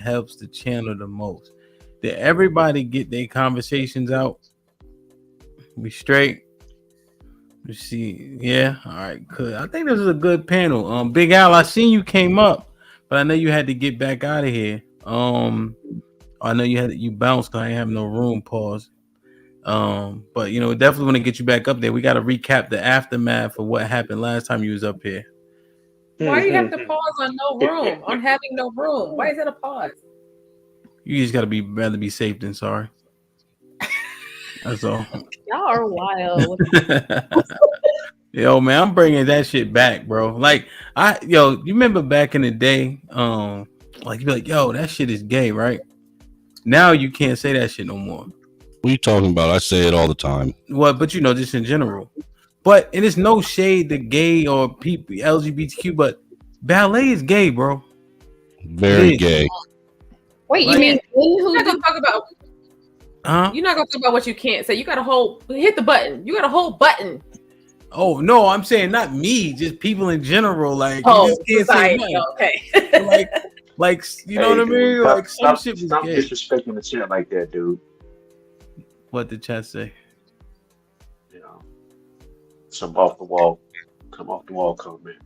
helps the channel the most? Did everybody get their conversations out? We straight? You see, yeah, all right, good. I think this is a good panel. Big Al, I seen you came up, but I know you had to get back out of here. I know you bounced because I ain't have no room. Pause. But definitely want to get you back up there. We got to recap the aftermath of what happened last time you was up here. Why do you have to pause on no room? On having no room? Why is it a pause? You just got to rather be safe than sorry. That's all. Y'all are wild. Yo, man, I'm bringing that shit back, bro. Like, you remember back in the day, like, you be like, yo, that shit is gay, right? Now you can't say that shit no more. What are you talking about? I say it all the time. Well, but just in general. But it is no shade to gay or people LGBTQ, but ballet is gay, bro. Very gay. Wait, you mean you're not gonna talk about? You're not gonna talk about what you can't say. You got to hit the button. You got a whole button. Oh no, I'm saying not me, just people in general. Like, you just can't say nothing. Okay. like you know what I mean? Like some shit was stop gay. Disrespecting the chat like that, dude. What did chat say? Some off the wall comment.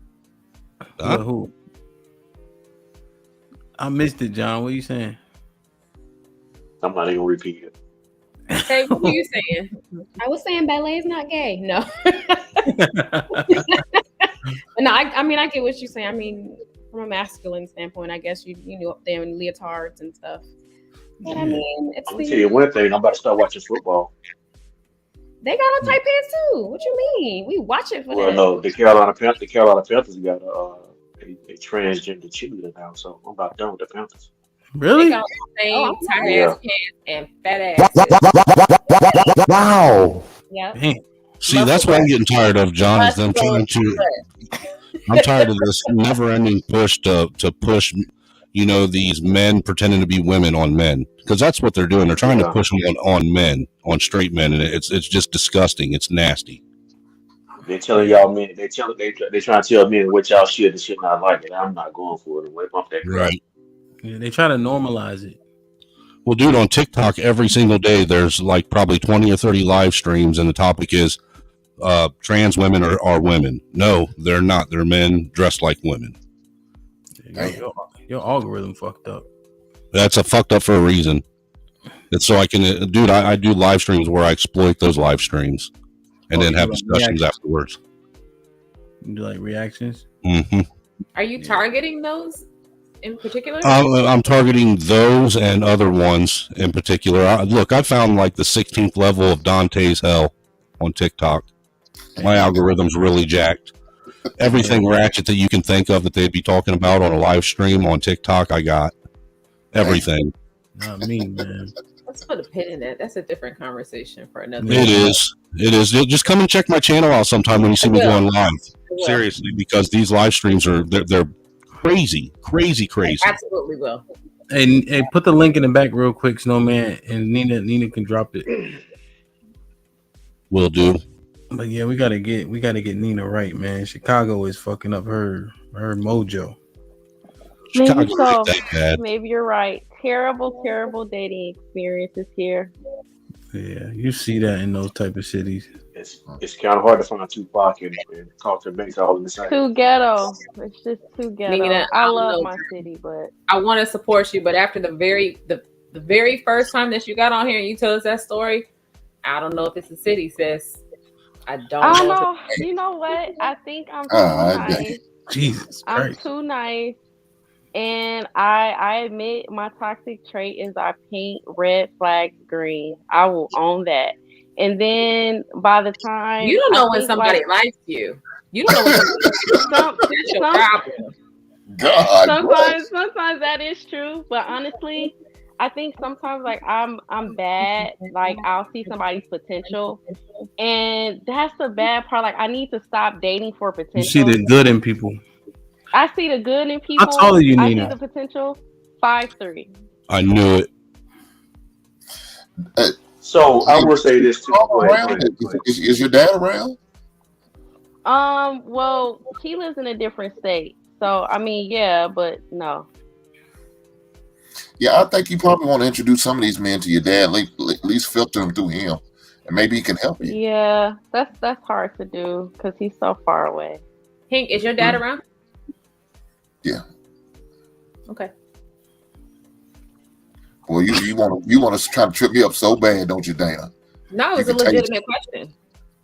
Who? I missed it, John. What are you saying? I'm not even gonna repeat it. Hey, what are you saying? I was saying ballet is not gay. No. No, I mean, I get what you're saying. I mean, from a masculine standpoint, I guess you know up there in leotards and stuff. But I mean, I'm gonna tell you one thing. I'm about to start watching football. They got on tight pants too. What you mean? We watch it for that. Well, no, the Carolina Panthers got a transgender cheerleader now, so I'm about done with the Panthers. Really? They got the same tight ass pants and fat ass. Wow. Yeah. See, that's what I'm getting tired of, John. Is them trying to. I'm tired of this never-ending push to push, these men pretending to be women on men, because that's what they're doing. They're trying to push them on men, on straight men, and it's just disgusting. It's nasty. They're telling y'all men. They're trying to tell men what y'all should and should not like it. I'm not going for it. Bump that crap. Right. Yeah, they try to normalize it. Well, dude, on TikTok every single day, there's like probably 20 or 30 live streams, and the topic is trans women are women. No, they're not. They're men dressed like women. Your algorithm fucked up. That's a fucked up for a reason. It's so I can, dude. I do live streams where I exploit those live streams, and then have discussions afterwards. You do like reactions? Mm-hmm. Are you targeting those in particular? I'm targeting those and other ones in particular. Look, I found like the 16th level of Dante's Hell on TikTok. My algorithm's really jacked. Everything ratchet that you can think of that they'd be talking about on a live stream on TikTok, I got. Everything. Not me, man. Let's put a pin in that. That's a different conversation for another. It is. Just come and check my channel out sometime when you see me going live. Seriously, because these live streams they're crazy. I absolutely will. And put the link in the back real quick, Snowman, and Nina can drop it. Will do. But yeah, we gotta get Nina right, man. Chicago is fucking up her mojo. Maybe so. Maybe you're right. Terrible dating experiences here. Yeah, you see that in those type of cities. It's kind of hard to find Tupac and Culture Banks all in the same. Too ghetto. It's just too ghetto. Nina, I love my city, but I want to support you. But after the very first time that you got on here and you told us that story, I don't know if it's a city, sis. I don't know. You know what? I think I'm too nice. Jesus Christ. I'm too nice. And I admit my toxic trait is I paint red flags green. I will own that. And then by the time you don't know when somebody likes you. You don't know when that's your problem. God. Sometimes that is true, but honestly, I think sometimes like I'm bad. Like I'll see somebody's potential, and that's the bad part. Like I need to stop dating for potential. You see the good in people. I see the good in people. How tall are you, Nina? I see the potential. 5'3". I knew it. So I will say this too. Is your dad around? Well, he lives in a different state. So I mean, yeah, but no. Yeah, I think you probably want to introduce some of these men to your dad. At least filter them through him, and maybe he can help you. Yeah, that's hard to do because he's so far away. Hink, is your dad around? Yeah. Okay. Well, you want to try to trip me up so bad, don't you, Dana? No, it was a legitimate question.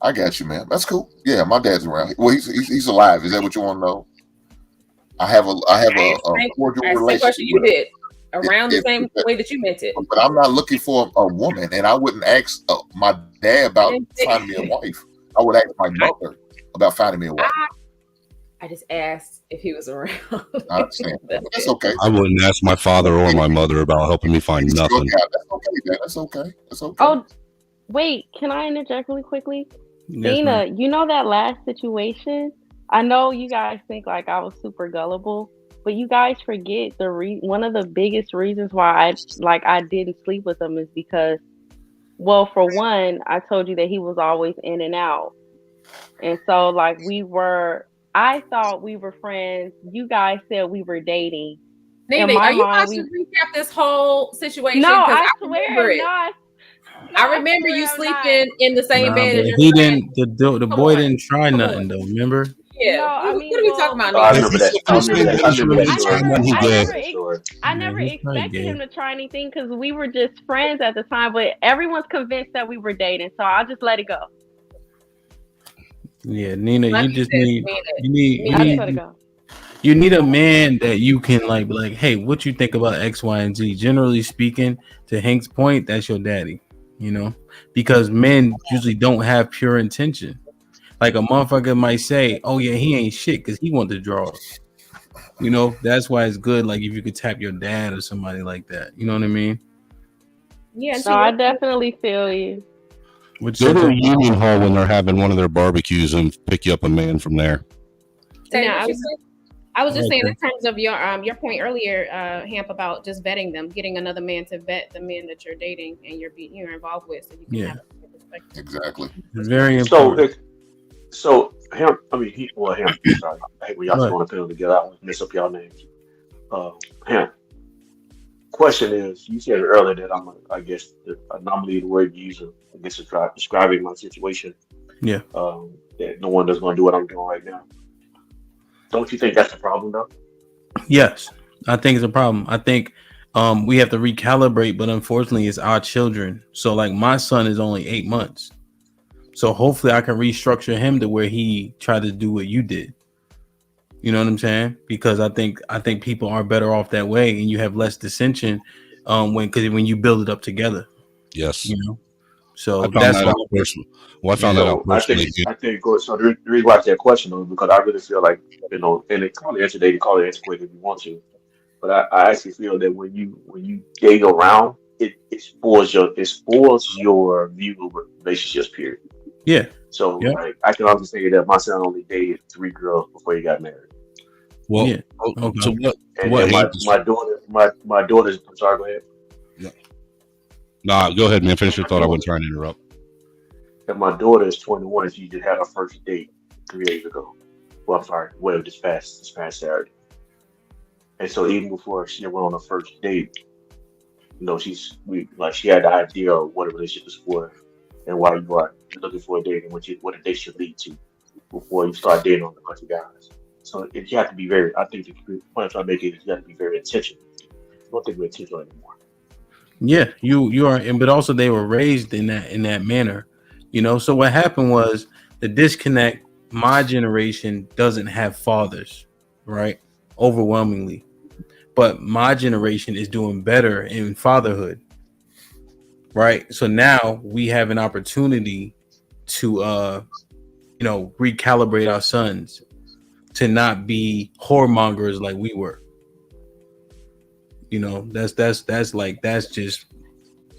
I got you, man. That's cool. Yeah, my dad's around. Well, he's alive. Is that what you want to know? I have a cordial relationship. Question you did around the same way that you meant it. But I'm not looking for a woman, and I wouldn't ask my dad about finding me a wife. I would ask my mother about finding me a wife. I just asked if he was around. I understand. That's okay. I wouldn't ask my father or my mother about helping me find nothing. That's okay, man. That's okay. That's okay. Oh, wait. Can I interject really quickly? Yes, Dana, ma'am. you know that last situation? I know you guys think like I was super gullible, but you guys forget one of the biggest reasons why I didn't sleep with him is because, well, for one, I told you that he was always in and out. And so like I thought we were friends. You guys said we were dating. Nene, are you about to recap this whole situation? No, I swear not. I remember you sleeping in the same bed as your he friend. didn't. The boy didn't try nothing though. Remember? Yeah. No, I mean, what are we talking about? I remember that. I never expected him to try anything because we were just friends at the time. But everyone's convinced that we were dating, so I'll just let it go. Yeah, Nina, you need a man that you can be like, hey, what you think about X, Y, and Z? Generally speaking, to Hank's point, that's your daddy, because men usually don't have pure intention. Like a motherfucker might say, oh yeah, he ain't shit because he want to draw. That's why it's good. Like if you could tap your dad or somebody like that, you know what I mean? Yeah, no, I definitely feel you. Go to a union hall when they're having one of their barbecues and pick you up a man from there. Yeah, I was just saying in terms of your point earlier, Hamp, about just vetting them, getting another man to vet the men that you're dating and you're involved with, so you can have a perspective. Exactly. It's very important. So Hamp, Hamp. Sorry, I hate when y'all throwing a pill together. I mess up y'all names. Hamp. Question is, you said earlier that I guess the anomaly, the word you use, I guess is describing my situation. Yeah. That no one is going to do what I'm doing right now. Don't you think that's the problem, though? Yes, I think it's a problem. I think we have to recalibrate, but unfortunately, it's our children. So, like, my son is only 8 months. So hopefully, I can restructure him to where he tried to do what you did. You know what I'm saying? Because I think people are better off that way, and you have less dissension when you build it up together. Yes. So I found that out personally. Well, I found that out personally. I think so. The reason why I asked that question was because I really feel like and it call it yesterday, call it antiquated if you want to, but I actually feel that when you date around, it spoils your view of relationships. Period. Yeah. So like, I can honestly say that my son only dated 3 girls before he got married. Well, yeah. Okay. So my daughter's. I'm sorry. Go ahead. Yeah. Nah, go ahead, man. Finish your thought. I wasn't trying to interrupt. And my daughter is 21. And she just had her first date 3 days ago. Well, I'm sorry. Well, this past Saturday. And so even before she went on her first date, she had the idea of what a relationship is for, and why you are looking for a date and what a date should lead to before you start dating on a bunch of guys. So you have to be very. I think the point I'm trying to make is you have to be very intentional. I don't think we're intentional anymore. Yeah, you are, but also they were raised in that manner, So what happened was the disconnect. My generation doesn't have fathers, right? Overwhelmingly, but my generation is doing better in fatherhood, right? So now we have an opportunity to, recalibrate our sons to not be whoremongers like we were.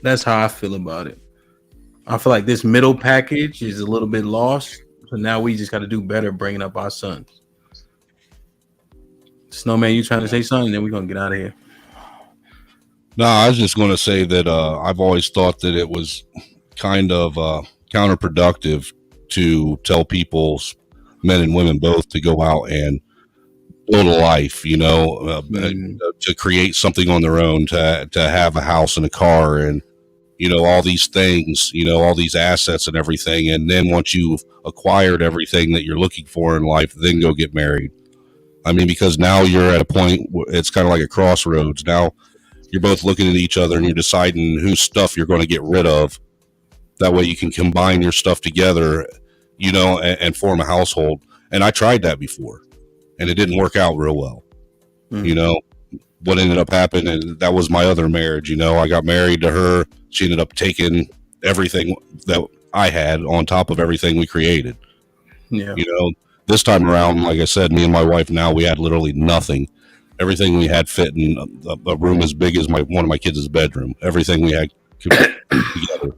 That's how I feel about it. I feel like this middle package is a little bit lost. So now we just got to do better bringing up our sons. Snowman, you trying to say something? Then we're going to get out of here. No, I was just going to say that I've always thought that it was kind of counterproductive to tell people, men and women both, to go out and build a life, to create something on their own, to have a house and a car and, all these things, all these assets and everything. And then once you've acquired everything that you're looking for in life, then go get married. I mean, because now you're at a point where it's kind of like a crossroads. Now you're both looking at each other and you're deciding whose stuff you're going to get rid of. That way you can combine your stuff together, and form a household. And I tried that before and it didn't work out real well. What ended up happening, that was my other marriage. I got married to her. She ended up taking everything that I had on top of everything we created. Yeah. This time around, like I said, me and my wife now, we had literally nothing. Everything we had fit in a room as big as one of my kids' bedroom. Everything we had together.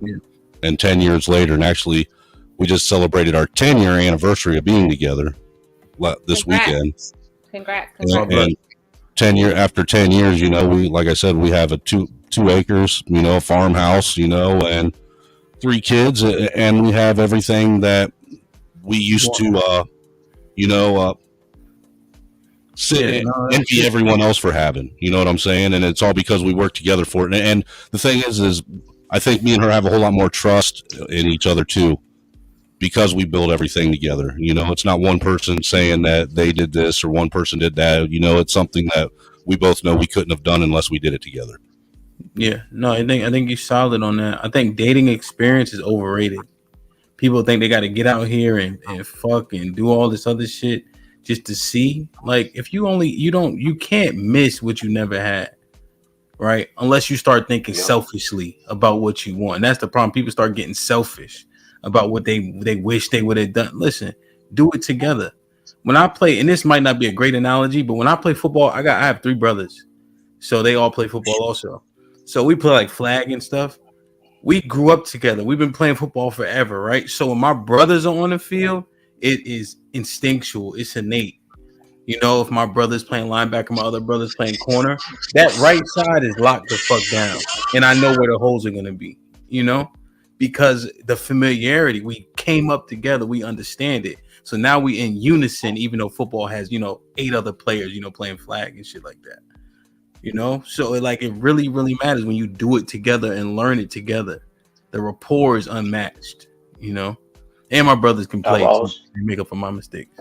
Yeah. And 10 years later, and actually we just celebrated our 10-year anniversary of being together this weekend. Congrats. And after 10 years, we, like I said, we have a two acres, farmhouse, and 3 kids, and we have everything that we used to, sit and envy everyone else for having. You know what I'm saying? And it's all because we work together for it. And the thing is I think me and her have a whole lot more trust in each other too, because we build everything together. It's not one person saying that they did this or one person did that. It's something that we both know we couldn't have done unless we did it together. Yeah, no, I think you're solid on that. I think dating experience is overrated. People think they got to get out here and fuck and do all this other shit just to see. Like, if you can't miss what you never had, right? Unless you start thinking selfishly about what you want. And that's the problem. People start getting selfish about what they wish they would have done. Listen, do it together. When I play, and this might not be a great analogy, but when I play football, I have 3 brothers, so they all play football also. So we play like flag and stuff. We grew up together. We've been playing football forever, right? So when my brothers are on the field, it is instinctual. It's innate. If my brother's playing linebacker, my other brother's playing corner, that right side is locked the fuck down, and I know where the holes are gonna be. Because the familiarity, we came up together, we understand it. So now we in unison, even though football has 8 other players, playing flag and shit like that. So it really, really matters when you do it together and learn it together. The rapport is unmatched, and my brothers can play to make up for my mistakes.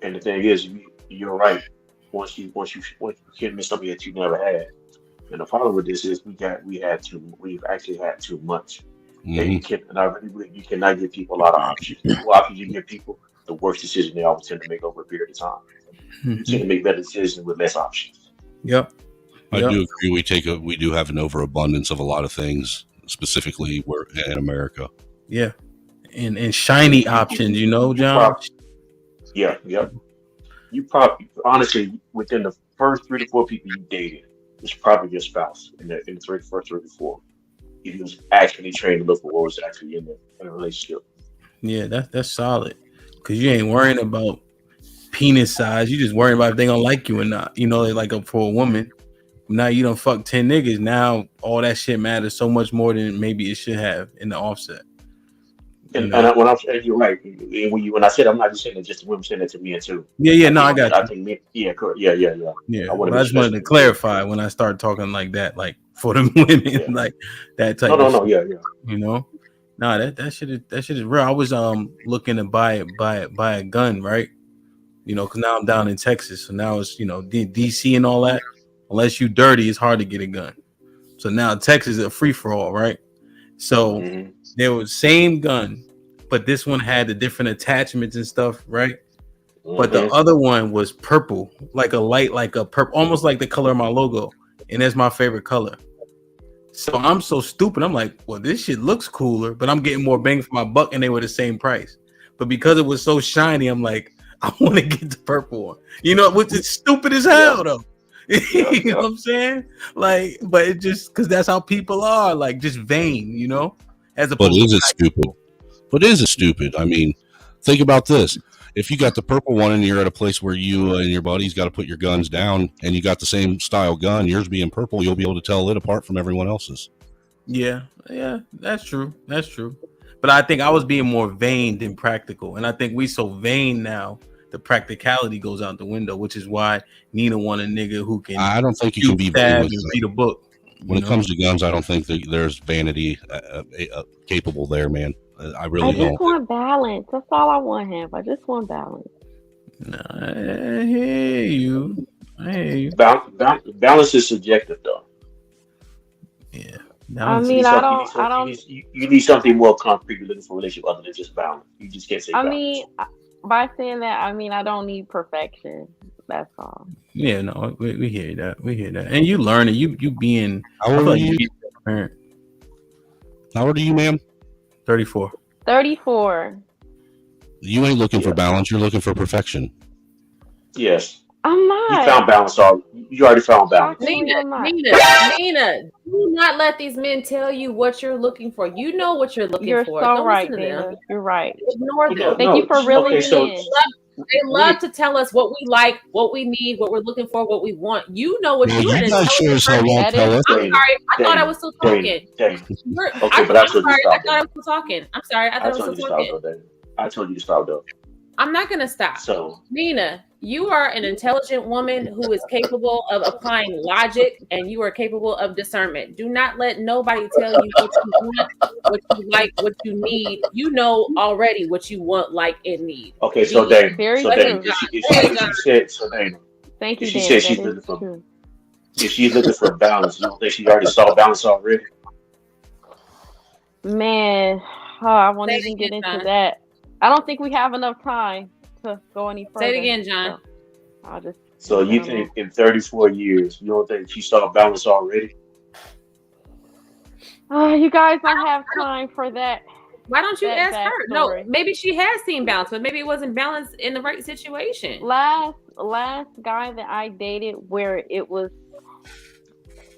And the thing is, you're right. Once you can't miss something that you never had. And the problem with this is we've actually had too much. Mm-hmm. And you cannot give people a lot of options. The more options you give people, the worse decision they always tend to make over a period of time. You tend to make better decisions with less options. Yep. I do agree. We do have an overabundance of a lot of things, specifically in America. Yeah, and shiny options, John. Yep. You probably, honestly, within the first 3 to 4 people you dated, it's probably your spouse in the first 3 to 4. If you was actually trained to look for what was actually in a relationship. Yeah, that's solid. Because you ain't worrying about penis size. You just worrying about if they gonna like you or not. For a woman. Now you done fuck 10 niggas. Now all that shit matters so much more than maybe it should have in the offset. And when I'm saying you're right, when I said I'm not just saying it just to women, saying it to men too. Yeah, I got you. I think men, correct. Yeah. Yeah, I just wanted to clarify when I start talking like that, like for the women, like that type. No, yeah. Nah, that shit is real. I was looking to buy a gun, right? Because now I'm down in Texas, so now it's DC and all that. Unless you dirty, it's hard to get a gun. So now Texas is a free for all, right? So there was same gun, but this one had the different attachments and stuff, right? But the other one was purple, like a light, like a purple, almost like the color of my logo, and that's my favorite color. So I'm so stupid. I'm like, well, this shit looks cooler, but I'm getting more bang for my buck, and they were the same price. But because it was so shiny, I'm like, I want to get the purple one. Which is stupid as hell, though. You know what I'm saying? Like, but it just because that's how people are, like just vain, as opposed. But is it stupid? I mean, think about this. If you got the purple one and you're at a place where you and your buddies got to put your guns down and you got the same style gun, yours being purple, you'll be able to tell it apart from everyone else's. Yeah, that's true. But I think I was being more vain than practical. And I think we so vain now the practicality goes out the window, which is why Nina want a nigga who can. I don't think you can be stab and read a book. When it comes to guns, I don't think that there's vanity capable there, man. I really don't. I just want balance. That's all I want, Hemp. I just want balance. No, I hear you. Balance is subjective, though. Yeah. I mean, I don't. You need something more concrete looking for a relationship other than just balance. You just can't say balance. I mean, by saying that, I mean I don't need perfection. That's all. Yeah, no, we hear that. We hear that. And you learn it. You being. How old are you? Parent. How old are you, ma'am? 34. 34. You ain't looking for balance. You're looking for perfection. Yes. I'm not. You found balance already. You already found balance. Nina, do not let these men tell you what you're looking for. You know what you're looking for. You're so right, Nina. You're right. Ignore them. Thank you for reeling me in. They love to tell us what we like, what we need, what we're looking for, what we want. You know what you're an intelligent person. I'm sorry. I thought I was still talking. Okay, but I told you to stop. I thought I was still talking. I'm sorry. I thought I was still talking. I told you to stop, though. I'm not going to stop. So, Nina, you are an intelligent woman who is capable of applying logic, and you are capable of discernment. Do not let nobody tell you what you want, what you like, what you need. You know already what you want, like, and need. Okay, so Dana. Thank you, she said she's looking for. If she's looking for balance, you don't think she already saw balance already? Man, I won't even get into that. I don't think we have enough time to go any further. Say it again, John. So you think in 34 years, you don't think she saw balance already? You guys don't have time for that. Why don't you ask her? No, maybe she has seen balance, but maybe it wasn't balanced in the right situation. Last guy that I dated where it was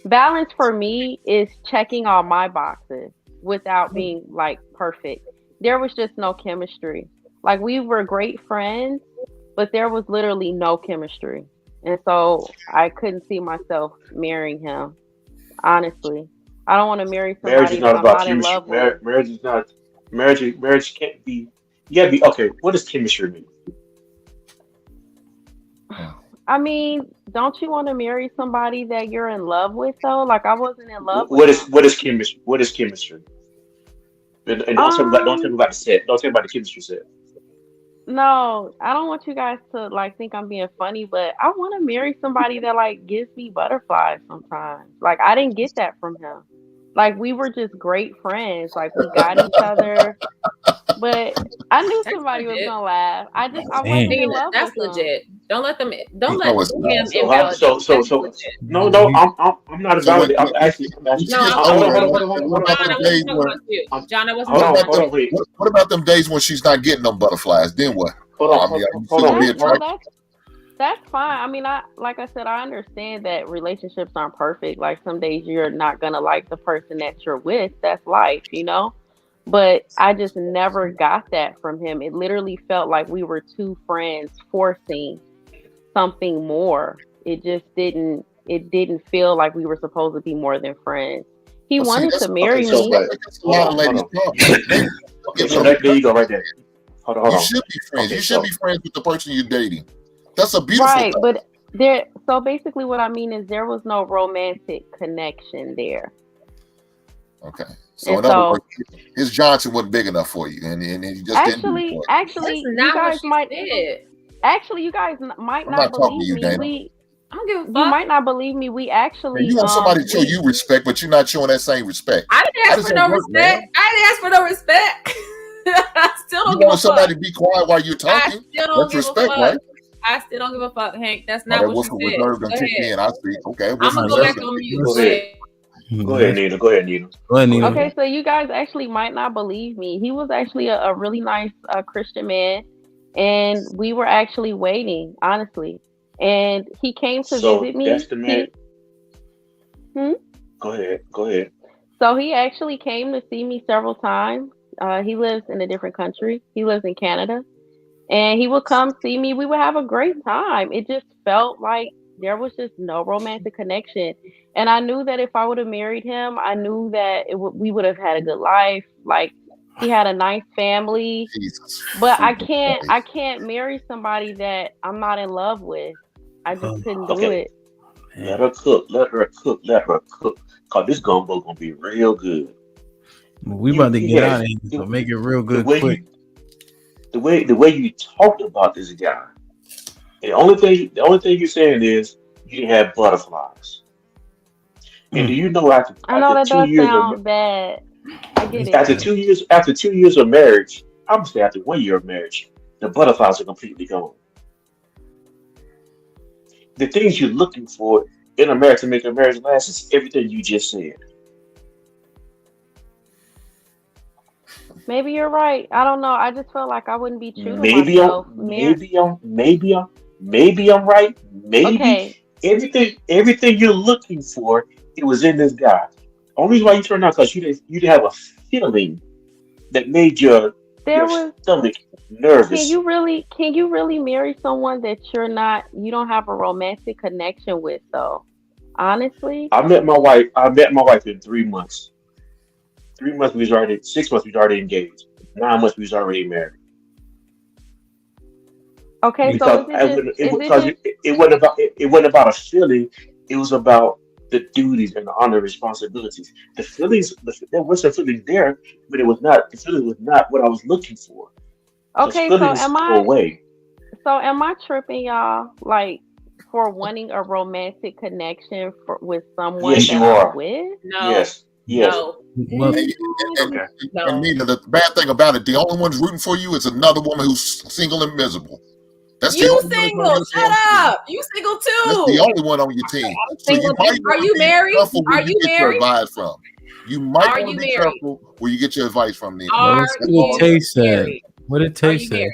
balance for me is checking all my boxes without being like perfect. There was just no chemistry. Like we were great friends, but there was literally no chemistry. And so I couldn't see myself marrying him. Honestly. I don't want to marry somebody that I'm not in love with. Marriage can't be, you gotta be, okay, what does chemistry mean? I mean, don't you want to marry somebody that you're in love with though? Like I wasn't in love with him. What is chemistry? What is chemistry? And don't tell me about the set. Don't tell me about the chemistry set. No, I don't want you guys to like think I'm being funny, but I want to marry somebody that like gives me butterflies sometimes. Like I didn't get that from him. Like we were just great friends. Like we got each other. But I knew somebody was gonna laugh. I wasn't in love with them. Legit. Don't let them. Don't let him invalidate. No, I'm not invalidating. I'm asking. John, I wasn't. What about them days when she's not getting no butterflies? Then what? Hold on. That's fine. I mean, like I said, I understand that relationships aren't perfect. Like some days you're not gonna like the person that you're with. That's life, you know. But I just never got that from him. It literally felt like we were two friends forcing something more. It just didn't feel like we were supposed to be more than friends. He wanted to marry me. So there you go, right there. Hold on. You should be friends. You should be friends with the person you're dating. That's a beautiful thing. But so basically what I mean is there was no romantic connection there. Okay. So in other words, his Johnson wasn't big enough for you, and he just actually, you guys might not believe me. I don't give a fuck. You might not believe me. We actually. You want somebody to show you respect, but you're not showing that same respect. I didn't ask for no respect. I didn't ask for no respect. I still don't give a fuck. You want somebody to be quiet while you're talking? That's respect, right? I still don't give a fuck, Hank. That's not what you said. Go ahead. I see. Okay. I'm gonna go back on mute. Go ahead, Nina. Okay, so you guys actually might not believe me. He was actually a really nice Christian man, and we were actually waiting, honestly. And he came to visit me. That's the man. Go ahead. So he actually came to see me several times. He lives in a different country. He lives in Canada. And he would come see me. We would have a great time. It just felt like there was just no romantic connection. And I knew that if I would have married him, I knew that we would have had a good life. Like He had a nice family. Jesus. But I can't marry somebody that I'm not in love with. I just couldn't do it. Let her cook. Let her cook. Let her cook. Cause this gumbo gonna be real good. We about to get out of here, so make it real good quick. The way you talked about this guy, the only thing you're saying is you didn't have butterflies. And do you know after that 2 does years sound bad. I get it. after 2 years of marriage, I'm gonna say after 1 year of marriage, the butterflies are completely gone. The things you're looking for in a marriage to make a marriage last is everything you just said. Maybe you're right. I don't know. I just felt like I wouldn't be true to Maybe myself. maybe I'm right. Maybe Okay. everything you're looking for, it was in this guy. Only reason why you turned out because you didn't have a feeling that made your stomach nervous. Can you really marry someone that you don't have a romantic connection with though? Honestly? I met my wife in 3 months. 3 months we was already 6 months we was already engaged. 9 months we was already married. Okay, because so it wasn't about a feeling. It was about the duties and the honor responsibilities. The feelings, there was a feeling there, but it was not. The feeling was not what I was looking for. Okay, so am I tripping, y'all? Like for wanting a romantic connection with someone yes, that you I'm are. with? No. Yes. No. Well, and Nina, the bad thing about it, the only one rooting for you is another woman who's single and miserable. That's you single. Shut up. You single too. That's the only one on your team. So you might are you married? Are you get your advice from? You might want to be careful where you get your advice from, Nina. What did Tay say?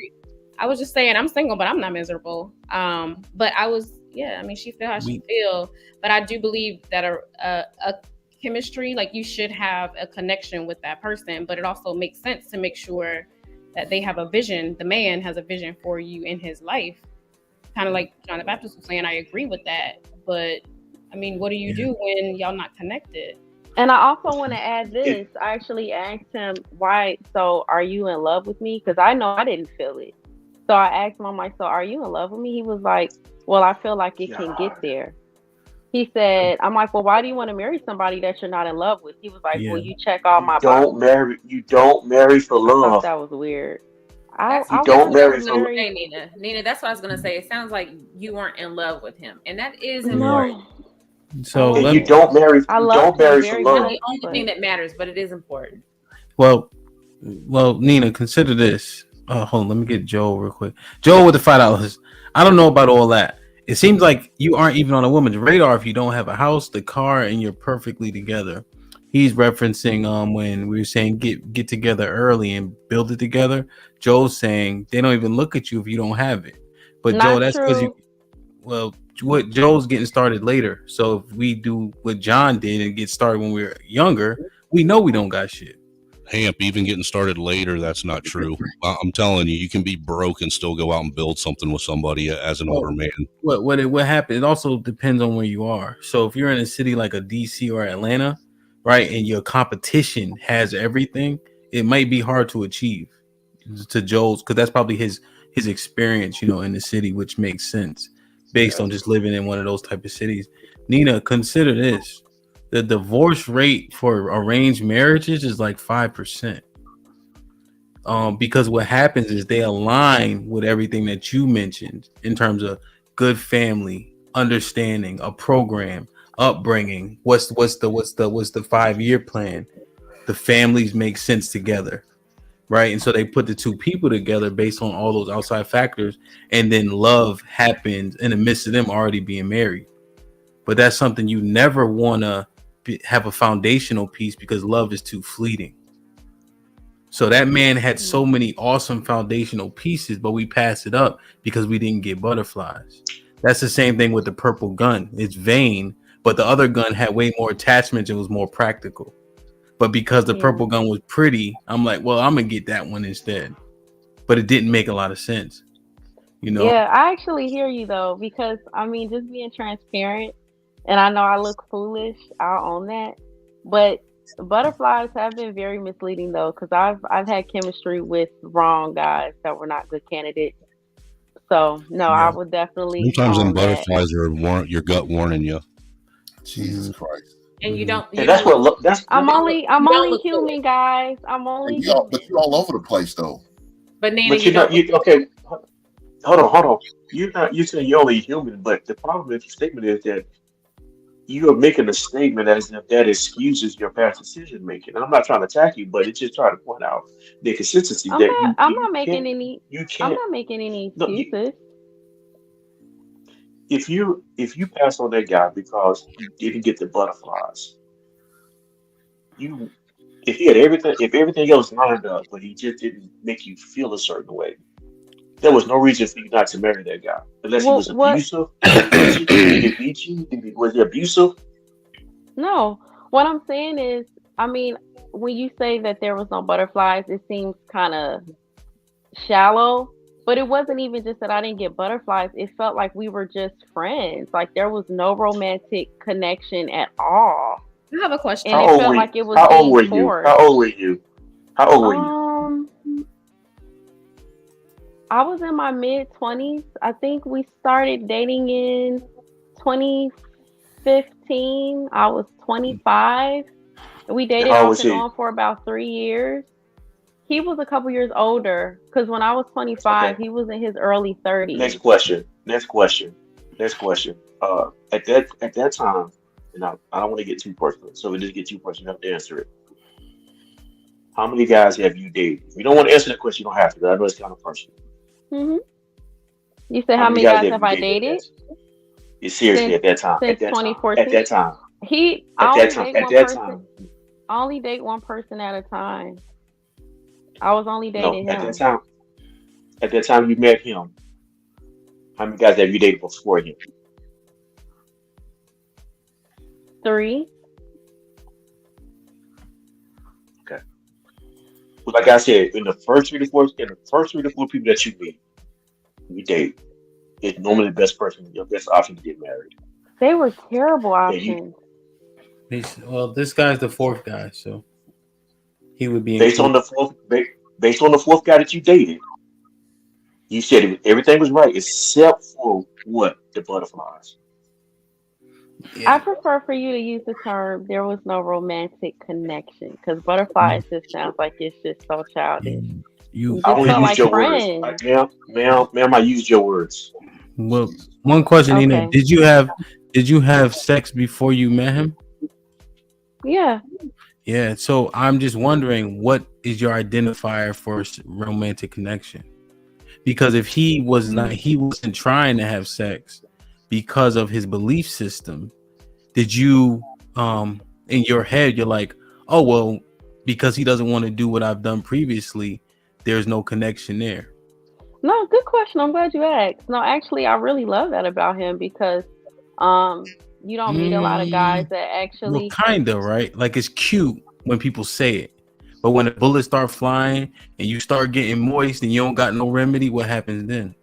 I was just saying I'm single, but I'm not miserable. But I was, I mean, she feel how she feel, but I do believe that a chemistry, like you should have a connection with that person, but it also makes sense to make sure that they have a vision. The man has a vision for you in his life. Kind of like John the Baptist was saying, I agree with that. But I mean, what do you do when y'all not connected? And I also want to add this. I actually asked him, why, so are you in love with me? Because I know I didn't feel it. So I asked him, I'm like, so are you in love with me? He was like, well, I feel like it can get there. He said, I'm like, well, why do you want to marry somebody that you're not in love with? He was like, well, you check all my boxes. You don't marry for love. I thought that was weird. You don't marry for love. Nina, that's what I was going to say. It sounds like you weren't in love with him. And that is important. So you don't marry for love. It's the only thing that matters, but it is important. Well, Nina, consider this. Hold on, let me get Joe real quick. Joe with the $5. I don't know about all that. It seems like you aren't even on a woman's radar if you don't have a house, the car, and you're perfectly together. He's referencing when we were saying get together early and build it together. Joe's saying they don't even look at you if you don't have it. But Joe, that's because what Joe's getting started later. So if we do what John did and get started when we were younger, we know we don't got shit. Hamp, even getting started later, that's not true. I'm telling you, you can be broke and still go out and build something with somebody as an older man. What happens? It also depends on where you are. So if you're in a city like a DC or Atlanta, right, and your competition has everything, it might be hard to achieve. To Joel's, because that's probably his experience, in the city, which makes sense based on just living in one of those type of cities. Nina, consider this. The divorce rate for arranged marriages is like 5%. Because what happens is they align with everything that you mentioned in terms of good family, understanding, a program, upbringing. What's the 5-year plan? The families make sense together, right? And so they put the two people together based on all those outside factors, and then love happens in the midst of them already being married. But that's something you never want to have a foundational piece, because love is too fleeting. So that man had so many awesome foundational pieces, but we passed it up because we didn't get butterflies. That's the same thing with the purple gun. It's vain, but the other gun had way more attachments and was more practical. But because the purple gun was pretty, I'm like, well, I'm going to get that one instead. But it didn't make a lot of sense. Yeah, I actually hear you though, because I mean, just being transparent, and I know I look foolish, I'll own that. But butterflies have been very misleading though, because I've had chemistry with wrong guys that were not good candidates. So no, I would definitely sometimes them own that. butterflies are your gut warning you. Jesus Christ. And you don't. And that's what that's. I'm only look human, guys. I'm only human. But you're all over the place though. But Nina, But you don't. okay. Hold on. You're not. You saying you're only human, but the problem with the statement is that you are making a statement as if that excuses your past decision making. And I'm not trying to attack you, but it's just trying to point out the consistency I'm not making any no, excuses. if you pass on that guy because you didn't get the butterflies, if he had everything else lined up, but he just didn't make you feel a certain way, there was no reason for you not to marry that guy unless he was abusive. Did he beat you? Was he abusive? No. What I'm saying is, I mean, when you say that there was no butterflies, it seems kind of shallow. But it wasn't even just that I didn't get butterflies. It felt like we were just friends. Like there was no romantic connection at all. I have a question. And it felt like it was How old were being you? forced. How old were you? How old were you? I was in my mid-20s. I think we started dating in 2015. I was 25. We dated off and on for about 3 years. He was a couple years older because when I was 25, he was in his early 30s. Next question. At that time, and I don't want to get too personal, so we just get too personal. You have to answer it. How many guys have you dated? If you don't want to answer that question, you don't have to. I know it's kind of personal. Mm-hmm. You said how many guys have I dated? Seriously, at that time. Since 2014. At that time. I only date one person at a time. I was only dating him. At that time you met him, how many guys have you dated before him? 3. Okay. Well, like I said, in the first 3 to 4 people that you meet, you date, it's normally the best person, your best option to get married. They were terrible options. Well, this guy's the 4th guy, so he would be based on the 4th guy that you dated. You said everything was right except for what? The butterflies. Yeah. I prefer for you to use the term "there was no romantic connection" because butterflies just sounds like it's just so childish. I only use your words, ma'am. I used your words. Well, one question, Nina: Did you have sex before you met him? Yeah. Yeah. So I'm just wondering, what is your identifier for romantic connection? Because if he wasn't trying to have sex because of his belief system, did you in your head you're like, oh well, because he doesn't want to do what I've done previously, there's no connection there? No, good question. I'm glad you asked. No, actually I really love that about him because you don't meet a lot of guys that actually kinda, right? Like it's cute when people say it. But when the bullets start flying and you start getting moist and you don't got no remedy, what happens then?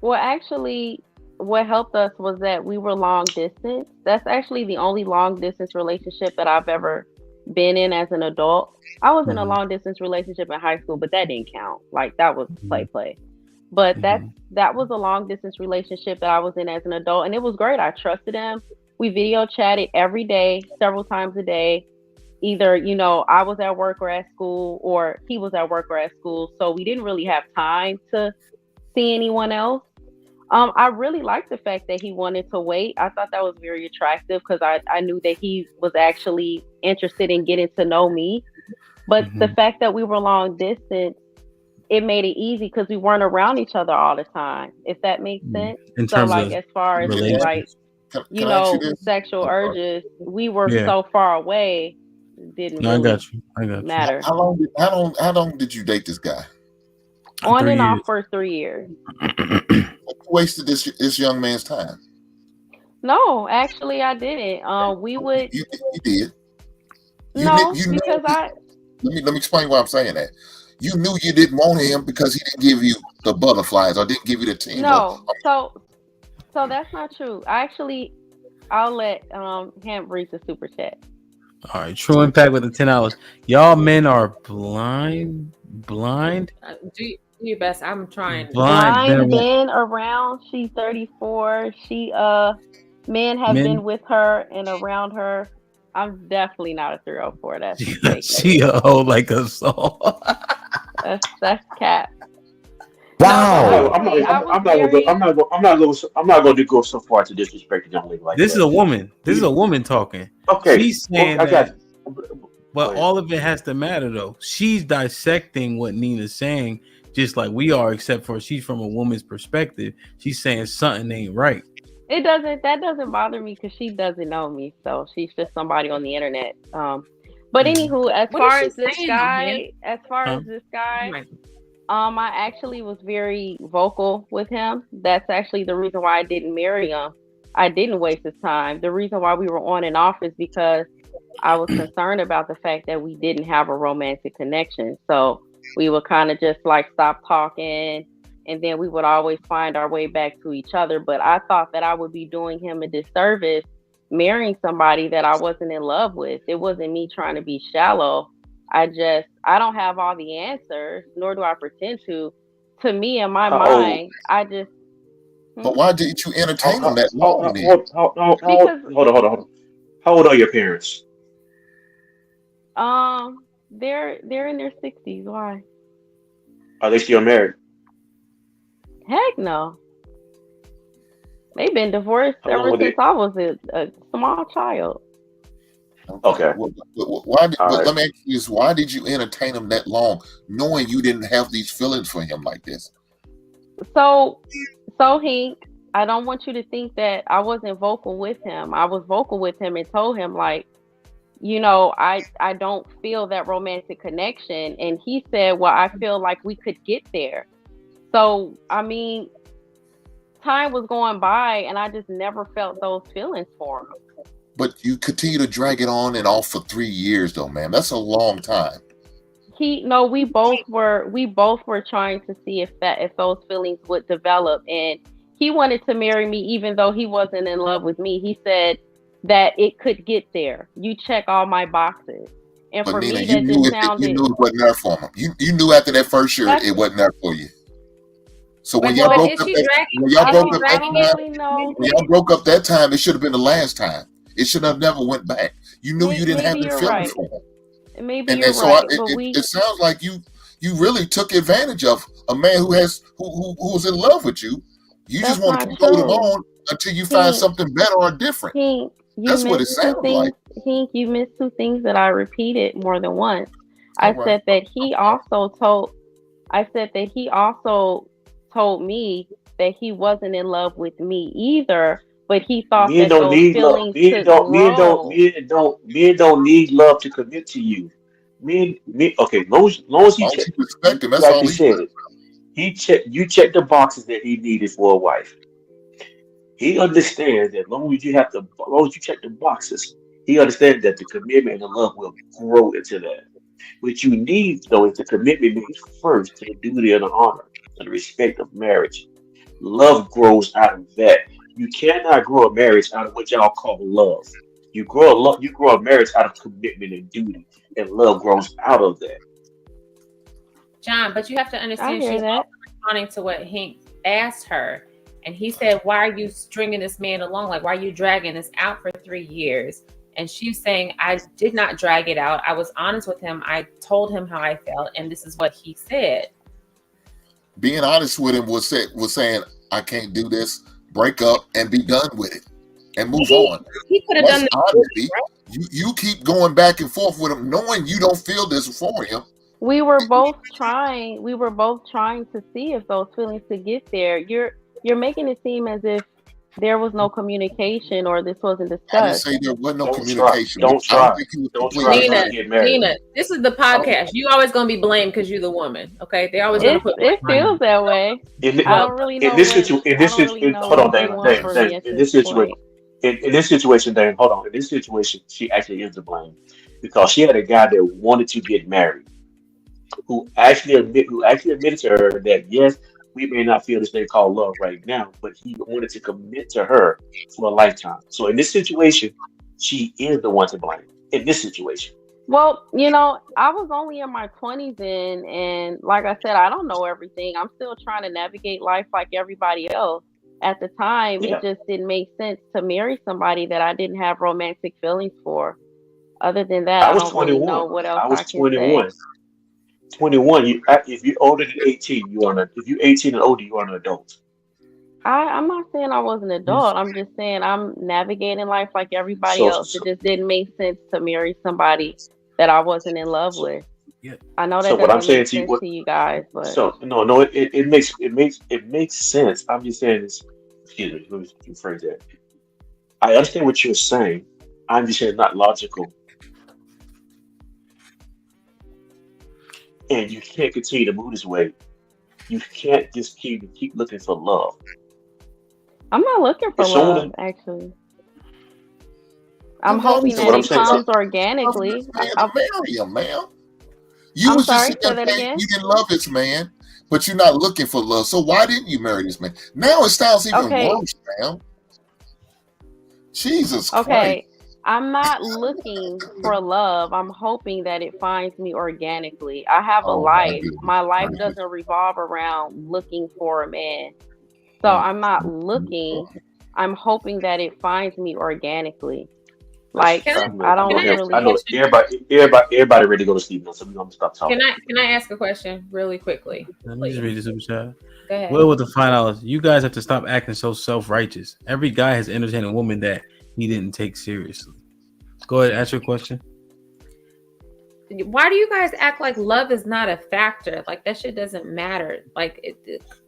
Well, actually, what helped us was that we were long distance. That's actually the only long distance relationship that I've ever been in as an adult. I was in a long distance relationship in high school, but that didn't count. Like that was play. But that was a long distance relationship that I was in as an adult, and it was great. I trusted him. We video chatted every day, several times a day. Either, I was at work or at school, or he was at work or at school. So we didn't really have time to see anyone else. I really liked the fact that he wanted to wait. I thought that was very attractive because I knew that he was actually interested in getting to know me. But the fact that we were long distance, it made it easy because we weren't around each other all the time, if that makes sense. In terms of as far as like, sexual urges, we were so far away. Didn't really I got you. matter. How long did you date this guy? On and off for 3 years. You wasted this young man's time. No, actually I didn't. We would. You did. Let me explain why I'm saying that. You knew you didn't want him because he didn't give you the butterflies or didn't give you the team. No, so that's not true. I'll let him read the super chat. All right, True Impact with the $10. Y'all men are blind. Do your best. I'm trying. Blind been around. She's 34. Men have been with her and around her. I'm definitely not a 304. That's fake. She a hoe like a soul. That's cap. Wow. I'm not going to go so far to disrespect the young lady like this that. is a woman. This is a woman talking. Okay. She's saying that. But all of it has to matter though. She's dissecting what Nina's saying, just like we are, except for she's from a woman's perspective. She's saying something ain't right. That doesn't bother me because she doesn't know me, so she's just somebody on the internet. But anywho, as far as this guy, I actually was very vocal with him. That's actually the reason why I didn't marry him. I didn't waste his time. The reason why we were on and off is because I was concerned about the fact that we didn't have a romantic connection. So we would kind of just like stop talking, and then we would always find our way back to each other. But I thought that I would be doing him a disservice marrying somebody that I wasn't in love with. It wasn't me trying to be shallow. I don't have all the answers, nor do I pretend to. To me, in my mind, I just. But why didn't you entertain them that long? Hold on. How old are your parents? They're in their 60s. Why? Are they still married? Heck no. They've been divorced ever since I was a small child. Okay. Let me ask you this: why did you entertain him that long, knowing you didn't have these feelings for him like this? So Hink, I don't want you to think that I wasn't vocal with him. I was vocal with him and told him, like, I don't feel that romantic connection. And he said, well, I feel like we could get there. So, I mean, time was going by and I just never felt those feelings for him. But you continue to drag it on and off for 3 years, though, man. That's a long time. We both were trying to see if those feelings would develop, and he wanted to marry me even though he wasn't in love with me. He said that it could get there. You check all my boxes. And but for Nina, me, that just sounded. You knew it wasn't there for him. You knew after that first year it wasn't there for you. So when y'all broke up that time, it should have been the last time. It should have never went back. You knew you didn't have the feeling for him. Maybe you're right. It sounds like you really took advantage of a man who was in love with you. You just want to keep holding on until you find something better or different. That's what it sounds like. Hink, you missed two things that I repeated more than once. I said that he also told me that he wasn't in love with me either, but he thought that those feelings could grow. Men don't need love to commit to you. Okay, long as you respect him, that's all he said. You check the boxes that he needed for a wife. He understands that long as you check the boxes, he understands that the commitment and the love will grow into that. What you need, though, is the commitment made first to the duty and the honor and the respect of marriage. Love grows out of that. You cannot grow a marriage out of what y'all call love. You grow a marriage out of commitment and duty, and love grows out of that. John, but you have to understand she's also responding to what Hink asked her. And he said, why are you stringing this man along? Like, why are you dragging this out for 3 years? And she's saying, I did not drag it out. I was honest with him. I told him how I felt, and this is what he said. Being honest with him was saying, I can't do this, break up, and be done with it, and move on. He could have done honesty. Right? You keep going back and forth with him, knowing you don't feel this for him. We were both trying to see if those feelings could get there. You're making it seem as if there was no communication or this wasn't discussed. I didn't say there was no communication. Don't try. Nina, this is the podcast. You always gonna be blamed because you're the woman. Okay, they always gonna put. It feels that way. I don't really know. In this situation, hold on, Dane. In this situation, Dane, hold on. In this situation, she actually is to blame because she had a guy that wanted to get married, who actually admitted to her that yes, we may not feel this thing called love right now, but he wanted to commit to her for a lifetime. So in this situation, she is the one to blame. in this situation? Well, I was only in my 20s then, and like I said, I don't know everything. I'm still trying to navigate life like everybody else. At the time, it just didn't make sense to marry somebody that I didn't have romantic feelings for. Other than that, I I was don't really 21. know what else I I was can say. 21. 21. If you're older than 18, if you're 18 and older, you are an adult. I'm not saying I was an adult. I'm just saying I'm navigating life like everybody So, else. It so, just didn't make sense to marry somebody that I wasn't in love so, with. Yeah. I know so that what I'm doesn't saying make to you, sense to you guys, but so no, it makes sense. I'm just saying this. Excuse me, let me rephrase that. I understand what you're saying. I'm just saying it's not logical, and you can't continue to move this way. You can't just keep looking for love. I'm not looking for If love, someone, actually. Then I'm why would hoping so you that what I'm it saying, comes love this organically. man to marry him, man? You I'm was just sorry, sitting say there that saying again. you didn't love this man, but you're not looking for love. So why didn't you marry this man? Now it sounds even Okay, worse, man. Jesus Christ. okay. I'm not looking for love. I'm hoping that it finds me organically. I have a Oh my life. My goodness life gracious. doesn't revolve around looking for a man. So I'm not looking. I'm hoping that it finds me organically. Like, Can I I I know don't can I ask a I really. know question? everybody ready to go to sleep now, so we're gonna stop talking. Can I ask a question really quickly? Let me just Please. read this super chat. Go ahead. Will with the $5. You guys have to stop acting so self-righteous. Every guy has entertained a woman that he didn't take seriously. Go ahead, ask your question. Why do you guys act like love is not a factor? Like that shit doesn't matter. Like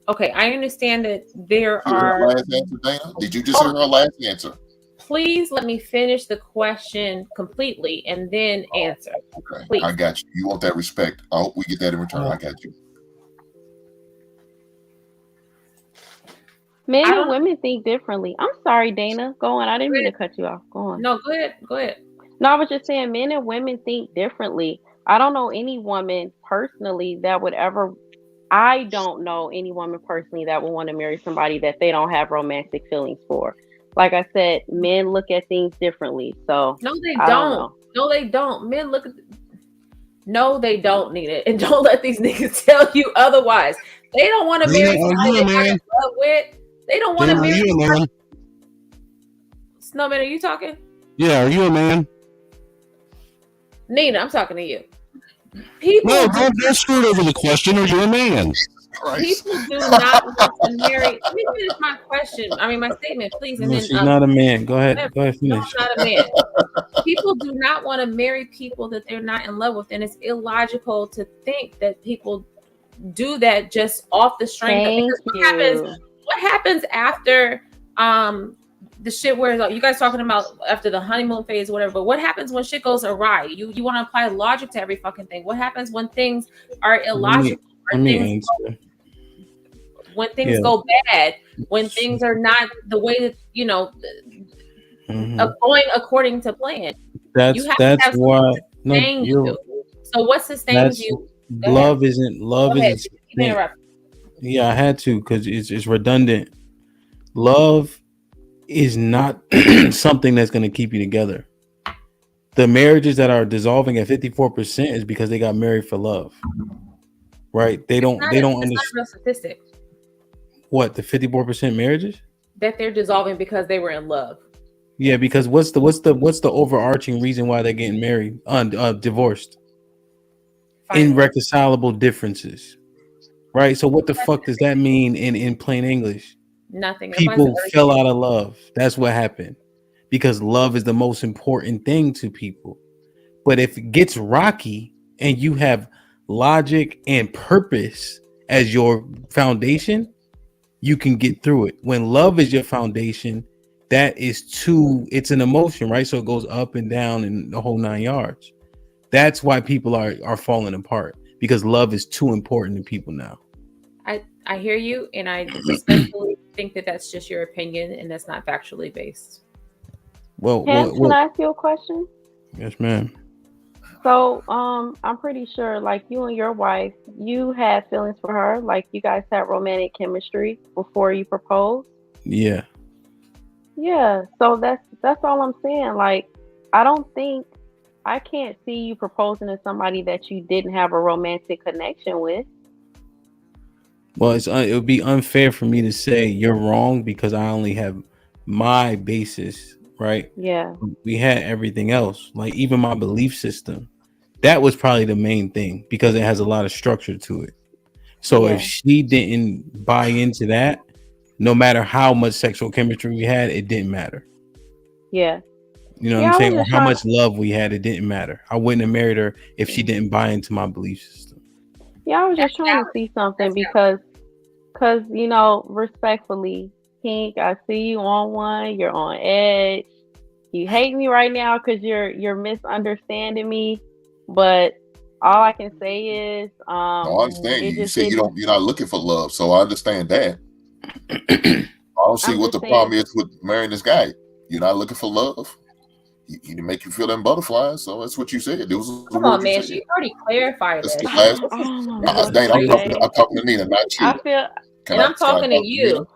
okay, I understand that there You heard her are. last answer, Dana? Did you just hear her last answer? Please let me finish the question completely and then answer. Okay, Please. I got you. You want that respect. I hope we get that in return. I got you. Men and women think differently. I'm sorry, Dana. Go on. I didn't mean to cut you off. Go on. No, go ahead. Go ahead. No, I was just saying men and women think differently. I don't know any woman personally that would ever. I don't know any woman personally that would want to marry somebody that they don't have romantic feelings for. Like I said, men look at things differently. So No, they I don't don't. know. No, they don't. Men look at. No, they don't need it, and don't let these niggas tell you otherwise. They don't want to Dana, marry are somebody you a they're not in man? love with. They don't want to Dana, are marry. you a man? Snowman, are you talking? Yeah, are you a man? Nina, I'm talking to you. People No, don't screw over the question. Are you a man? People do not want to marry. Let me finish my question. I mean, my statement, please. And No, then she's not a man. Go ahead. Go ahead, no, finish. I'm not a man. People do not want to marry people that they're not in love with, and it's illogical to think that people do that just off the strength. What happens after the shit where like, you guys talking about after the honeymoon phase or whatever, but what happens when shit goes awry? You want to apply logic to every fucking thing. What happens when things are illogical? When things go bad, when things are not the way that going according to plan. That's why you. So what sustains you? Love isn't. Yeah, I had to because it's redundant. Love is not something that's going to keep you together. The marriages that are dissolving at 54% is because they got married for love, right? They don't understand. Not a real statistic. What, the 54% marriages that they're dissolving because they were in love? Yeah, because what's the overarching reason why they're getting married, divorced? Irreconcilable differences, right? So what the fuck does that mean in plain English? Nothing. People fell out of love. That's what happened. Because love is the most important thing to people. But if it gets rocky and you have logic and purpose as your foundation, you can get through it. When love is your foundation, it's an emotion, right? So it goes up and down and the whole 9 yards. That's why people are falling apart, because love is too important to people now. I hear you, and I respectfully think that that's just your opinion and that's not factually based. Well, can I ask you a question? Yes, ma'am. So, I'm pretty sure, like, you and your wife, you had feelings for her, like you guys had romantic chemistry before you proposed. Yeah. Yeah. So that's all I'm saying. Like, I don't think I can't see you proposing to somebody that you didn't have a romantic connection with. Well, it would be unfair for me to say you're wrong because I only have my basis, right? Yeah. We had everything else, like even my belief system. That was probably the main thing because it has a lot of structure to it. So if Yeah. she didn't buy into that, no matter how much sexual chemistry we had, it didn't matter. Yeah. You know what I'm Yeah, I was saying? Or just how trying. much love we had, it didn't matter. I wouldn't have married her if she didn't buy into my belief system. Yeah, I was just That's trying to valid. see something That's because you know, respectfully, Hink, I see you on one. You're on edge. You hate me right now because you're misunderstanding me. But all I can say is, No, I understand you. it You just say didn't. you're not looking for love, so I understand that. I don't see I'm what just the saying. problem is with marrying this guy. You're not looking for love. He didn't make you feel them butterflies, so that's what you said. It was the Come word on, you man. said. She already clarified That's that the shit. last. Oh my This is God, Dane, crazy. I'm talking to Nina, not you. I feel. And I'm Can I talking to talk to Nina? you.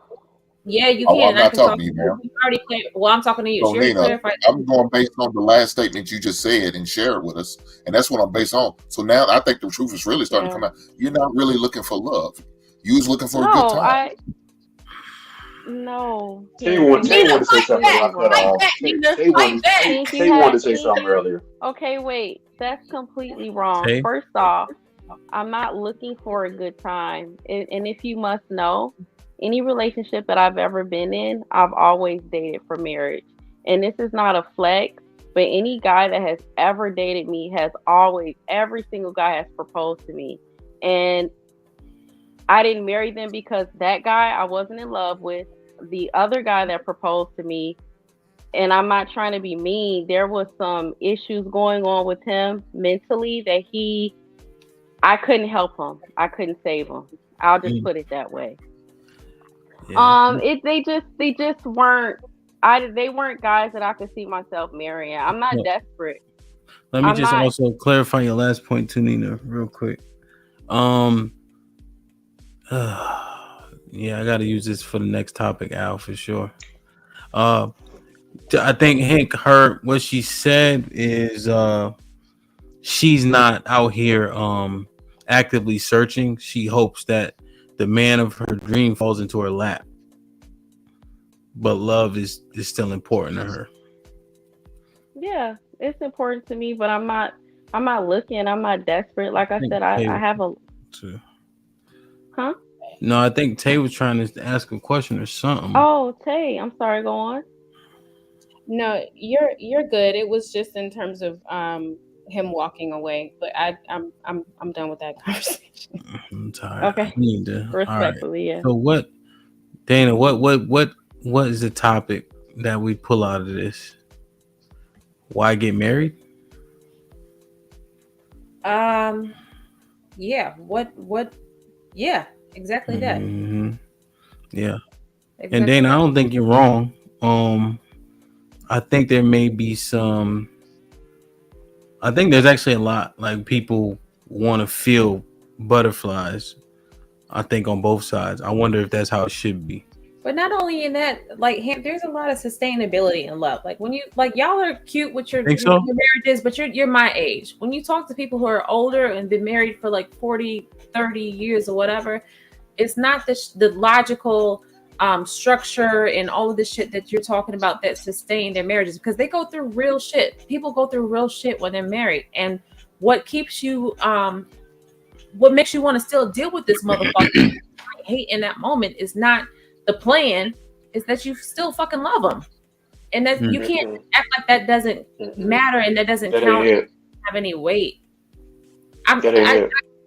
Yeah, you Oh, can. I'm I not can talk talking to to you, you. ma'am. You already well, I'm talking to you. So She already Nina, clarified. I'm going based on the last statement you just said and share it with us, and that's what I'm based on. So now I think the truth is really starting to come out. You're not really looking for love. You was looking for a good time. No. Tay wanted to say something, but I cut Wrong. off. Tay wanted to say something earlier. Okay, wait. That's completely wrong. Tay? First off, I'm not looking for a good time. And if you must know, any relationship that I've ever been in, I've always dated for marriage. And this is not a flex, but any guy that has ever dated me has always, every single guy has proposed to me. And I didn't marry them because that guy I wasn't in love with. The other guy that proposed to me, and I'm not trying to be mean, there was some issues going on with him mentally that I couldn't help him. I couldn't save him. I'll just put it that way. Yeah. They just weren't they weren't guys that I could see myself marrying. I'm not desperate. Let me just also clarify your last point too, Nina, real quick. Yeah, I got to use this for the next topic, Al, for sure. I think Hink heard what she said is she's not out here actively searching. She hopes that the man of her dream falls into her lap, but love is still important to her. Yeah, it's important to me, but I'm not looking. I'm not desperate. Like I said, I have a. Huh? No, I think Tay was trying to ask a question or something. Oh, Tay, I'm sorry. Go on. No, you're good. It was just in terms of him walking away, but I'm done with that conversation. I'm tired. Okay. I need to. Respectfully, yeah. So what, Dana? What is the topic that we pull out of this? Why get married? Yeah. What? Yeah. Exactly that. Mm-hmm. Yeah. Exactly And Dana, that. I don't think you're wrong. I think there may be some. I think there's actually a lot like people want to feel butterflies. I think on both sides. I wonder if that's how it should be. But not only in that, like there's a lot of sustainability in love. Like when you y'all are cute with your marriages, but you're my age. When you talk to people who are older and been married for like 40, 30 years or whatever, it's not the logical structure and all of the shit that you're talking about that sustain their marriages, because they go through real shit. People go through real shit when they're married, and what keeps you what makes you want to still deal with this motherfucker hate in that moment is not the plan, is that you still fucking love them, and that you can't act like that doesn't matter and that doesn't count, have any weight.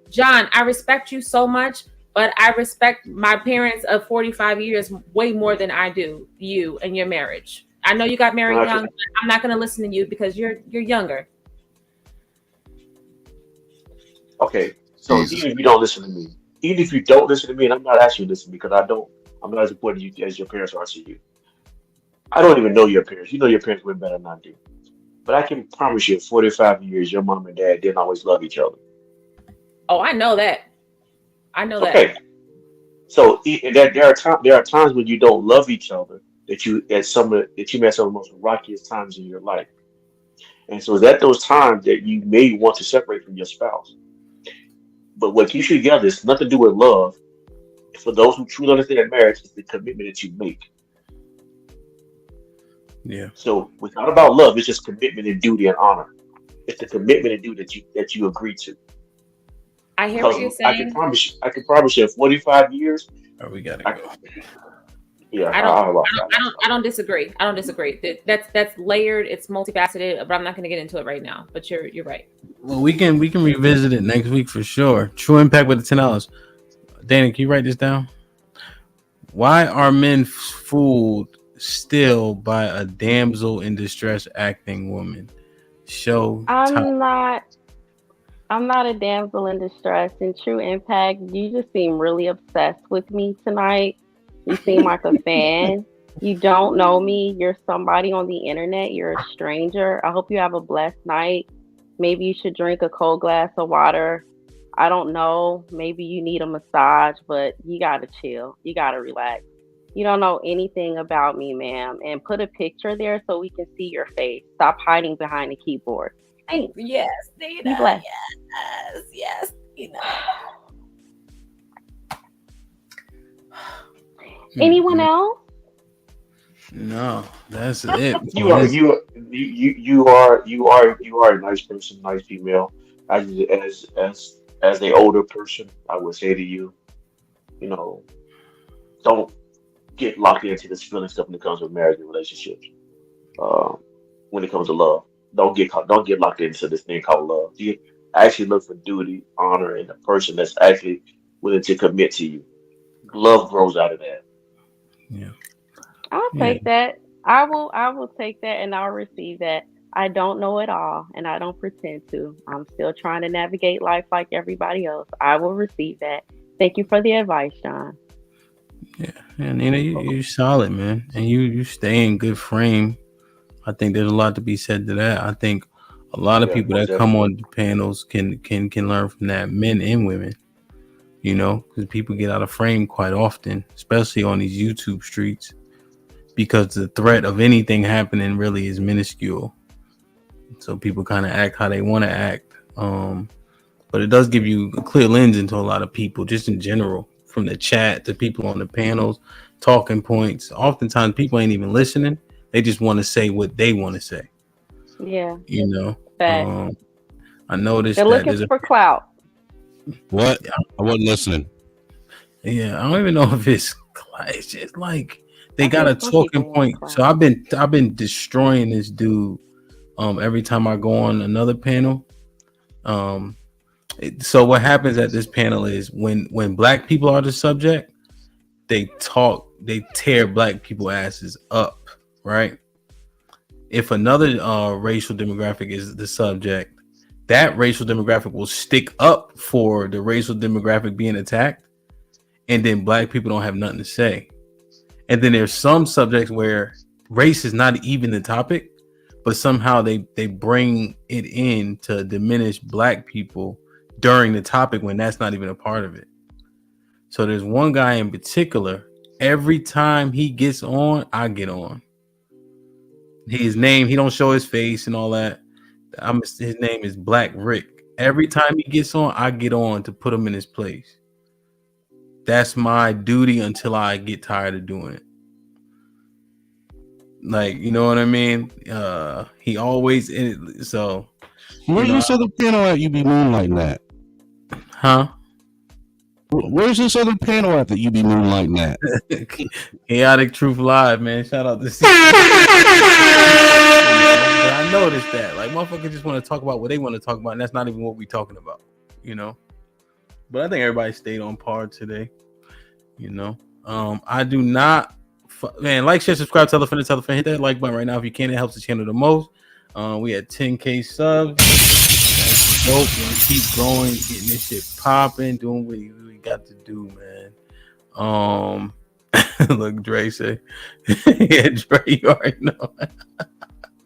John, I respect you so much, but I respect my parents of 45 years way more than I do you and your marriage. I know you got married young, but I'm not going to listen to you because you're younger. Okay, so even if you don't listen to me, and I'm not asking you to listen because I'm not as important to you as your parents are to you. I don't even know your parents. You know your parents way better than I do. But I can promise you, 45 years, your mom and dad didn't always love each other. Oh, I know that. Okay. So there are times when you don't love each other, that you met some of the most rockiest times in your life. And so it's at those times that you may want to separate from your spouse. But what keeps you together is nothing to do with love. For those who truly understand marriage, it's the commitment that you make. Yeah. So it's not about love, it's just commitment and duty and honor. It's the commitment and duty that you agree to. I hear what you're saying. I can promise you in 45 years. Oh, we gotta go. Yeah, I don't disagree. I don't disagree. That's layered. It's multifaceted, but I'm not going to get into it right now. But you're right. Well, we can revisit it next week for sure. True impact with the $10. Danny, can you write this down? Why are men fooled still by a damsel in distress acting woman? I'm not a damsel in distress. In True Impact, you just seem really obsessed with me tonight. You seem like a fan. You don't know me. You're somebody on the internet. You're a stranger. I hope you have a blessed night. Maybe you should drink a cold glass of water. I don't know. Maybe you need a massage, but you gotta chill. You gotta relax. You don't know anything about me, ma'am. And put a picture there so we can see your face. Stop hiding behind the keyboard. Thanks. Yes, Nina. Yes, Nina. Anyone else? No, that's it. You are a nice person, nice female. As a older person, I would say to you, don't get locked into this feeling stuff when it comes to marriage and relationships. When it comes to love, don't get locked into this thing called love. You actually look for duty, honor, and the person that's actually willing to commit to you. Love grows out of that. Yeah. I'll take that. I will take that and I'll receive that. I don't know it all and I don't pretend to. I'm still trying to navigate life like everybody else. I will receive that. Thank you for the advice, John. Yeah, Nina, you're solid, man. And you stay in good frame. I think there's a lot to be said to that. I think a lot of people that come on the panels can learn from that, men and women. Because people get out of frame quite often, especially on these YouTube streets, because the threat of anything happening really is minuscule. So people kind of act how they want to act. But it does give you a clear lens into a lot of people, just in general, from the chat to people on the panels, talking points. Oftentimes people ain't even listening. They just want to say what they want to say. Yeah. I noticed they're looking for clout. What? I wasn't listening. Yeah, I don't even know if it's just like they got a talking point. So I've been destroying this dude every time I go on another panel. So what happens at this panel is when black people are the subject, they tear black people asses up, right? If another racial demographic is the subject, that racial demographic will stick up for the racial demographic being attacked, and then black people don't have nothing to say. And then there's some subjects where race is not even the topic, but somehow they bring it in to diminish black people during the topic when that's not even a part of it. So there's one guy in particular, every time he gets on, I get on. His name, he don't show his face and all that. His name is Black Rick. Every time he gets on, I get on to put him in his place. That's my duty until I get tired of doing it. Like, you know what I mean? He always in it. So where's this other panel at? You be moonlighting that? Huh? Where's this other panel at that you be moonlighting that? Chaotic Truth Live, man. Shout out to I noticed that. Like, motherfuckers just want to talk about what they want to talk about, and that's not even what we're talking about, But I think everybody stayed on par today, I do not, man, like, share, subscribe, tell a friend, hit that like button right now if you can. It helps the channel the most. We had 10K subs. That's dope. Man. Keep going, getting this shit popping, doing what we got to do, man. Look, Dre say, yeah, Dre, you already know.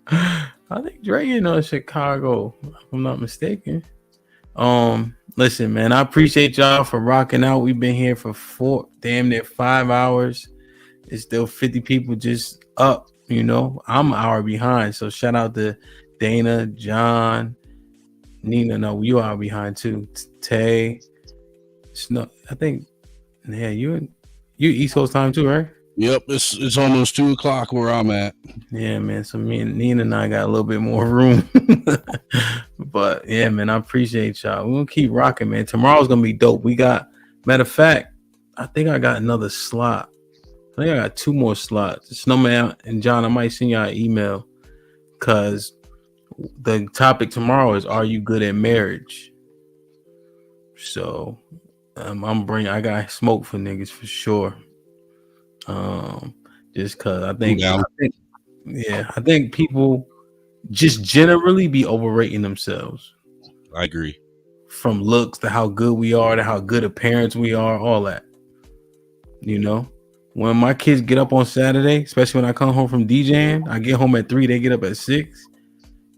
I think Dre in Chicago, if I'm not mistaken. Listen, man, I appreciate y'all for rocking out. We've been here for damn near 5 hours. It's still 50 people just up, I'm an hour behind. So shout out to Dana, John, Nina. No, you are behind too. Tay, Snow. I think. Yeah, you East Coast time too, right? Yep, it's almost 2:00 where I'm at. Yeah, man. So me and Nina and I got a little bit more room. But yeah, man, I appreciate y'all. We're gonna keep rocking, man. Tomorrow's gonna be dope. We got, matter of fact, I think I got another slot. I think I got 2 more slots. Snowman and John, I might send y'all an email because the topic tomorrow is, are you good at marriage? So I got smoke for niggas for sure. Just cause I think people just generally be overrating themselves. I agree. From looks to how good we are to how good of parents we are, all that. You know, when my kids get up on Saturday, especially when I come home from DJing, I get home at 3, they get up at 6.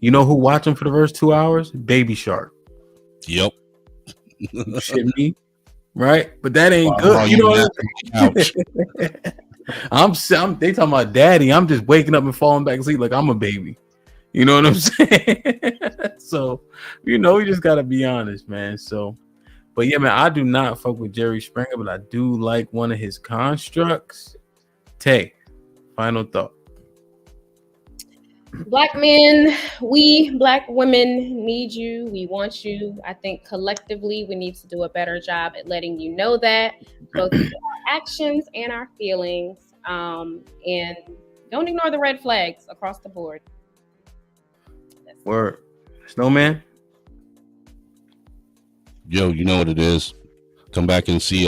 You know who watch them for the first 2 hours? Baby Shark. Yep. Shit me, right? But that ain't good. You know what I'm they talking about daddy. I'm just waking up and falling back asleep like I'm a baby. You know what I'm saying? So, you know, we just gotta be honest, man. So, but yeah, man, I do not fuck with Jerry Springer, but I do like one of his constructs. Tay, final thought. Black men, we Black women need you. We want you. I think collectively we need to do a better job at letting you know that, both our actions and our feelings. And don't ignore the red flags across the board. Word. Snowman? Yo, you know what it is. Come back and see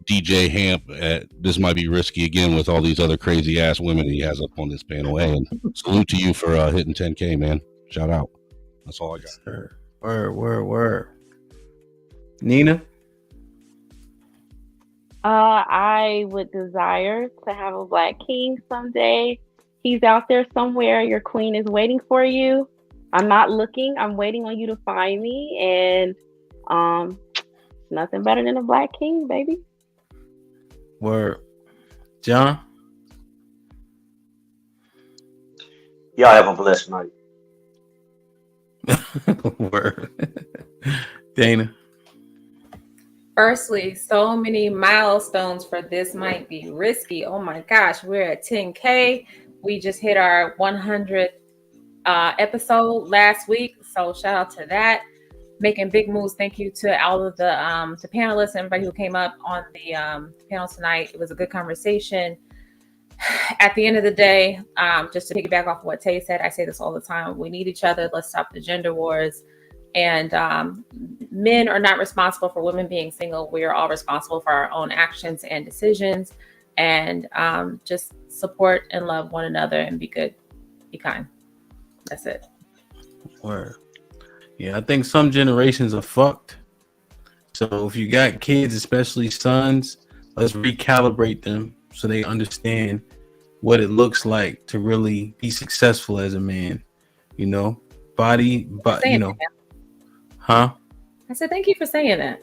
DJ Hamp at This Might Be Risky again with all these other crazy ass women he has up on this panel. Hey, and salute to you for hitting 10K, man. Shout out. That's all I got. Sure. Word. Nina? I would desire to have a Black king someday. He's out there somewhere. Your queen is waiting for you. I'm not looking. I'm waiting on you to find me. And nothing better than a Black king, baby. Word. John? Y'all have a blessed night. Word. Dana? Firstly, so many milestones for This Might Be Risky. Oh my gosh, we're at 10K. We just hit our 100th episode last week. So shout out to that. Making big moves. Thank you to all of the panelists, everybody who came up on the panel tonight. It was a good conversation. At the end of the day, just to piggyback off of what Tay said, I say this all the time. We need each other. Let's stop the gender wars. And men are not responsible for women being single. We are all responsible for our own actions and decisions. And just support and love one another and be good, be kind. That's it. Word. Yeah, I think some generations are fucked. So if you got kids, especially sons, let's recalibrate them so they understand what it looks like to really be successful as a man. You know, body, but you know, huh? I said, thank you for saying that.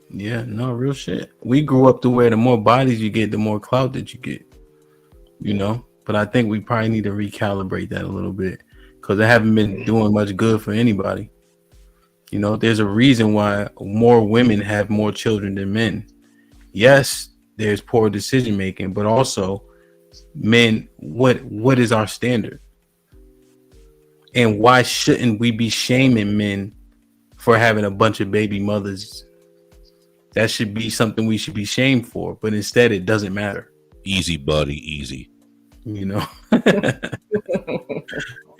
Yeah, no, real shit. We grew up to where the more bodies you get, the more clout that you get. You know, but I think we probably need to recalibrate that a little bit because they haven't been doing much good for anybody. You know, there's a reason why more women have more children than men. Yes, there's poor decision making, but also men, what is our standard? And why shouldn't we be shaming men for having a bunch of baby mothers? That should be something we should be shamed for, but instead it doesn't matter. Easy, buddy, easy. You know,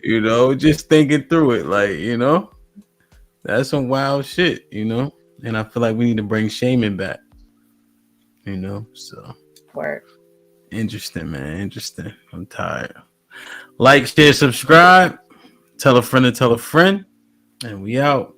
you know, just thinking through it, like, you know, that's some wild shit, you know, and I feel like we need to bring shaming back, you know, so. Word. Interesting, man. Interesting. I'm tired. Like, share, subscribe, tell a friend to tell a friend, and we out.